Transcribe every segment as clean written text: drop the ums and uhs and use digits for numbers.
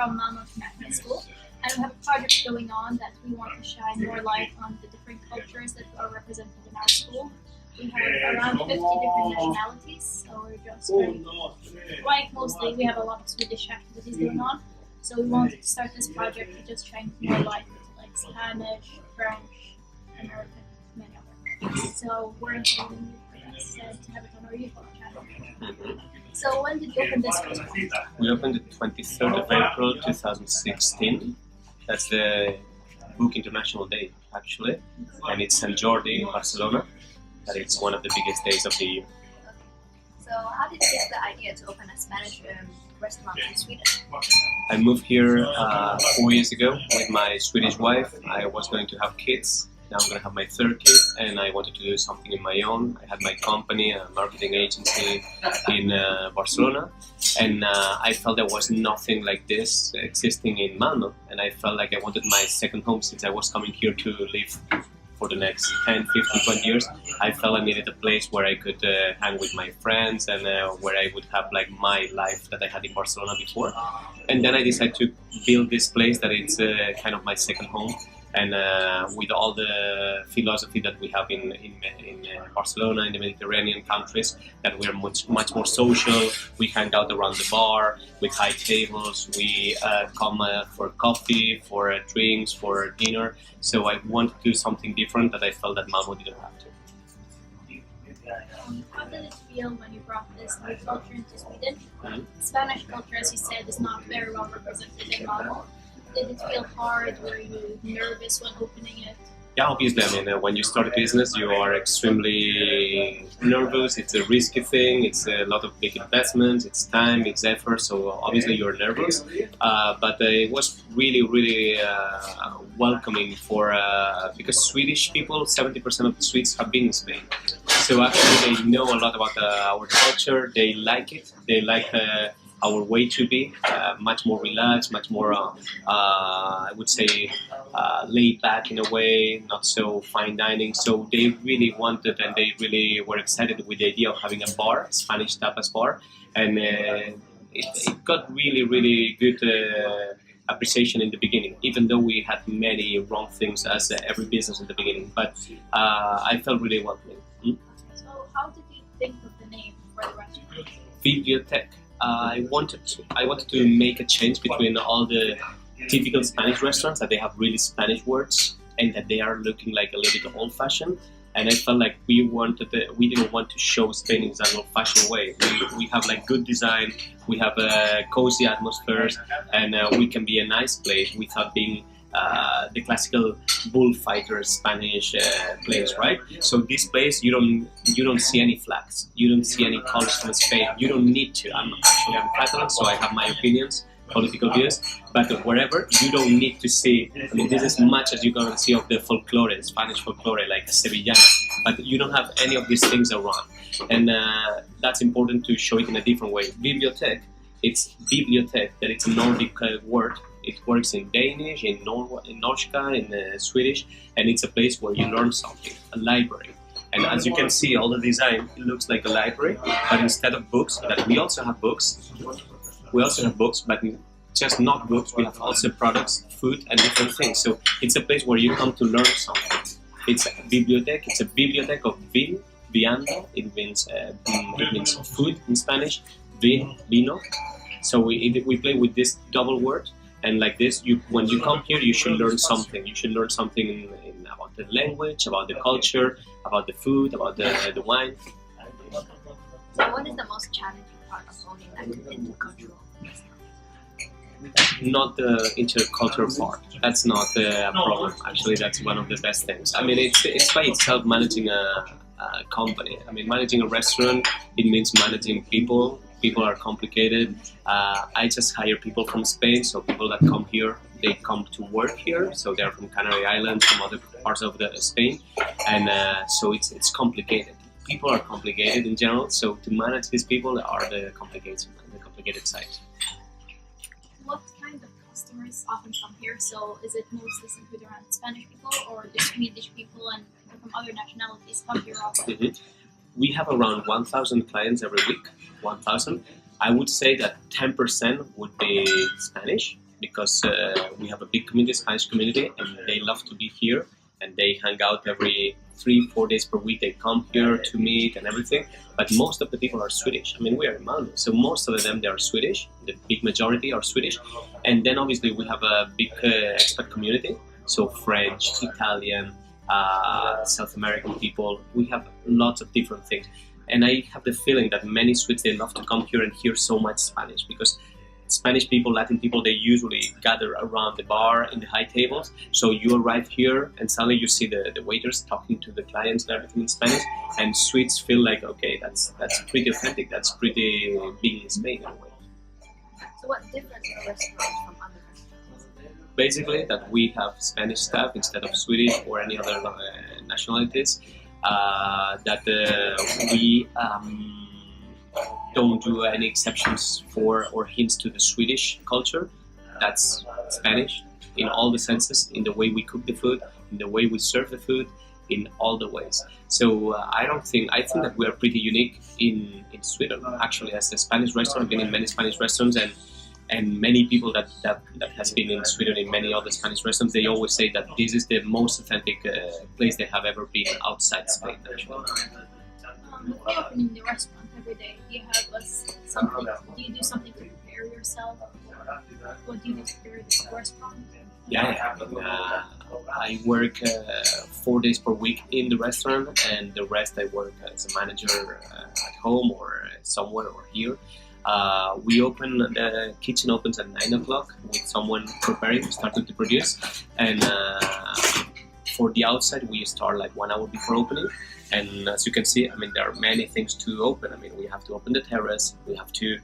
from Malmö International School, and we have a project going on that we want to shine more light on the different cultures that are represented in our school. We have around 50 different nationalities, so we're just like mostly we have a lot of Swedish activities going on. So we wanted to start this project to just shine more light into like Spanish, French, American, many other countries. So we're inviting you, as I said, to have it on our YouTube channel. So when did you open this first one? We opened the 23rd of April 2016. That's the Book International Day, actually, and it's St. Jordi in Barcelona. That it's one of the biggest days of the year. So how did you get the idea to open a Spanish restaurant in Sweden? I moved here 4 years ago with my Swedish wife. I was going to have kids. Now I'm going to have my third kid, and I wanted to do something in my own. I had my company, a marketing agency in Barcelona, and I felt there was nothing like this existing in Malmö, and I felt like I wanted my second home since I was coming here to live for the next 10, 15, 20 years. I felt I needed a place where I could hang with my friends and where I would have like my life that I had in Barcelona before. And then I decided to build this place that it's kind of my second home. And with all the philosophy that we have in Barcelona, in the Mediterranean countries, that we're much more social. We hang out around the bar with high tables. We come for coffee, for drinks, for dinner. So I wanted to do something different that I felt that Malmö didn't have to. How did it feel when you brought this new culture into Sweden? Spanish culture, as you said, is not very well represented in Malmö. Did it feel hard? Were you nervous when opening it? Yeah, obviously. I mean, when you start a business, you are extremely nervous. It's a risky thing. It's a lot of big investments. It's time. It's effort. So obviously, you're nervous. But it was really welcoming for because Swedish people, 70% of the Swedes have been in Spain. So actually, they know a lot about our culture. They like it. They like our way to be, much more relaxed, much more, I would say, laid back in a way, not so fine dining. So they really wanted and they really were excited with the idea of having a bar, a Spanish tapas bar. And it got really good appreciation in the beginning, even though we had many wrong things as every business in the beginning. But I felt really welcoming. So how did you think of the name for the restaurant? Vibliotek. I wanted to make a change between all the typical Spanish restaurants that they have really Spanish words and that they are looking like a little bit old-fashioned. And I felt like we didn't want to show Spain in an old-fashioned way. We have like good design, we have cozy atmospheres, and we can be a nice place without being the classical bullfighter Spanish place, right? So this place, you don't see any flags, you don't see any colors from Spain. You don't need to. I'm Catalan, so I have my opinions, political views. But wherever, you don't need to see. I mean, this is much as you're gonna see of the folklore, Spanish folklore, like Sevillana. But you don't have any of these things around, and that's important to show it in a different way. Bibliotek, it's bibliotek, that it's a Nordic word. It works in Danish, in Norska, in Swedish, and it's a place where you learn something, a library. And as you can see, all the design, it looks like a library, but instead of books, that we also have books, but just not books, we have also products, food, and different things. So it's a place where you come to learn something. It's a bibliotek, it's a bibliotek of vin, vianda, it means food in Spanish, vino. So we play with this double word. And like this, when you come here, you should learn something. You should learn something about the language, about the culture, about the food, about the wine. So what is the most challenging part of owning that intercultural restaurant? Not the intercultural part. That's not a problem. Actually, that's one of the best things. I mean, it's by itself managing a company. I mean, managing a restaurant, it means managing people. People are complicated. I just hire people from Spain, so people that come here, they come to work here. So they're from Canary Islands, from other parts of Spain, and so it's complicated. People are complicated in general, so to manage these people are the complicated side. What kind of customers often come here? So is it mostly centered around Spanish people, or do Swedish people and people from other nationalities come here often? We have around 1,000 clients every week. 1,000. I would say that 10% would be Spanish, because we have a big community, Spanish community, and they love to be here, and they hang out every 3-4 days per week. They come here to meet and everything, but most of the people are Swedish. I mean, we are in Malmö, so most of them, they are Swedish. The big majority are Swedish, and then obviously we have a big expat community, so French, Italian, South American people. We have lots of different things, and I have the feeling that many Swedes, they love to come here and hear so much Spanish, because Spanish people, Latin people, they usually gather around the bar in the high tables. So you arrive here and suddenly you see the waiters talking to the clients and everything in Spanish, and Swedes feel like, okay, that's pretty authentic, that's pretty big in Spain in a way. So what difference is the restaurant from other restaurants? Basically, that we have Spanish staff instead of Swedish or any other nationalities. That we don't do any exceptions for or hints to the Swedish culture. That's Spanish in all the senses, in the way we cook the food, in the way we serve the food, in all the ways. So I think that we are pretty unique in Sweden. Actually, as a Spanish restaurant, I've been in many Spanish restaurants, and many people that has been in Sweden in many other Spanish restaurants, they always say that this is the most authentic place they have ever been outside Spain, actually. If you're opening the restaurant every day, do you have something? Do you do something to prepare yourself? What do you do to prepare the restaurant? Yeah, I mean, I work 4 days per week in the restaurant, and the rest I work as a manager at home or somewhere or here. The kitchen opens at 9 o'clock with someone preparing, starting to produce, and for the outside we start like 1 hour before opening. And as you can see, I mean, there are many things to open. I mean, we have to open the terrace, we have to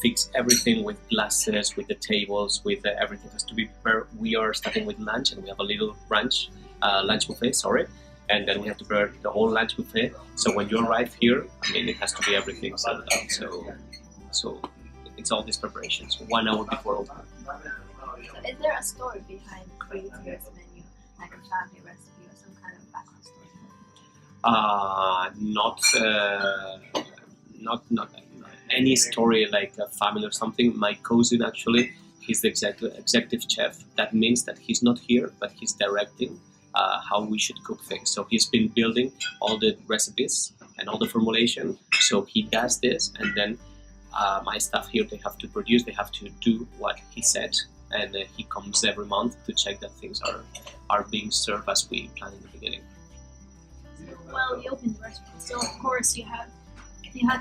fix everything with glasses, with the tables, with everything has to be prepared. We are starting with lunch, and we have a little lunch buffet, and then we have to prepare the whole lunch buffet. So when you arrive here, I mean, it has to be everything settled out. So it's all these preparations 1 hour before opening. So is there a story behind creating this menu, like a family recipe or some kind of background story? Not any story like a family or something. My cousin, actually, he's the executive chef. That means that he's not here, but he's directing how we should cook things. So he's been building all the recipes and all the formulation. So he does this, and then my staff here, they have to produce, they have to do what he said, and he comes every month to check that things are being served as we planned in the beginning. Well, you opened the restaurant, so of course you had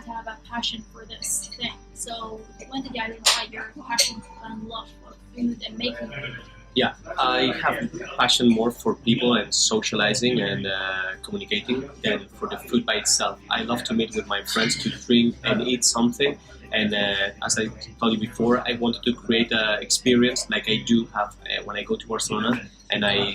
to have a passion for this thing. So when did you identify your passion and love for food and making food? Yeah, I have passion more for people and socializing and communicating than for the food by itself. I love to meet with my friends to drink and eat something. And as I told you before, I wanted to create an experience like I do have when I go to Barcelona and I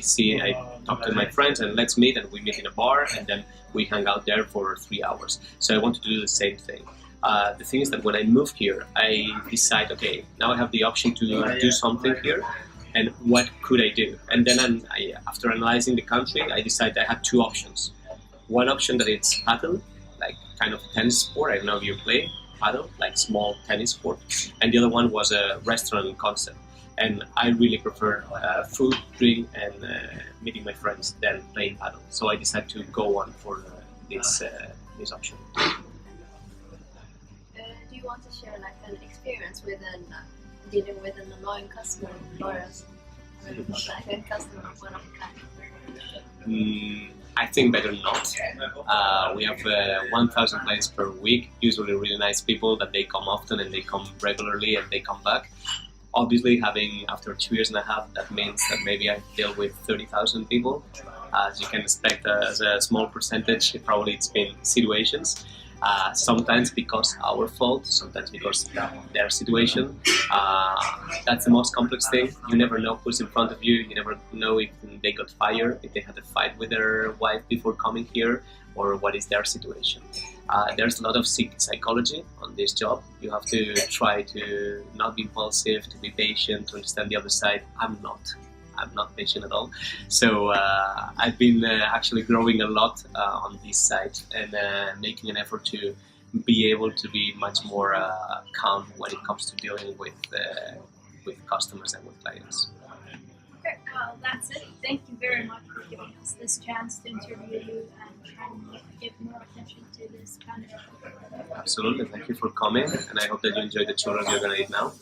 talk to my friends and let's meet, and we meet in a bar and then we hang out there for 3 hours. So I want to do the same thing. The thing is that when I moved here, I decide, okay, now I have the option to do something here, and what could I do? And then after analyzing the country, I decided I had two options. One option that it's paddle, like kind of tennis sport. I don't know if you play paddle, like small tennis sport. And the other one was a restaurant concept. And I really prefer food, drink, and meeting my friends than playing paddle. So I decided to go on for this option. Do you want to share like an experience with dealing with an annoying customer, or like a customer of one of a kind? I think better not. We have 1,000 clients per week, usually really nice people that they come often and they come regularly and they come back. Obviously, after 2 years and a half, that means that maybe I deal with 30,000 people. As you can expect, as a small percentage, probably it's been situations. Sometimes because our fault, sometimes because their situation. That's the most complex thing. You never know who's in front of you. You never know if they got fired, if they had a fight with their wife before coming here, or what is their situation. There's a lot of psychology on this job. You have to try to not be impulsive, to be patient, to understand the other side. I'm not patient at all. So I've been actually growing a lot on this side and making an effort to be able to be much more calm when it comes to dealing with with customers and with clients. Okay, well, that's it. Thank you very much for giving us this chance to interview you and try and give more attention to this Spanish culture. Absolutely, thank you for coming, and I hope that you enjoy the churros you're going to eat now.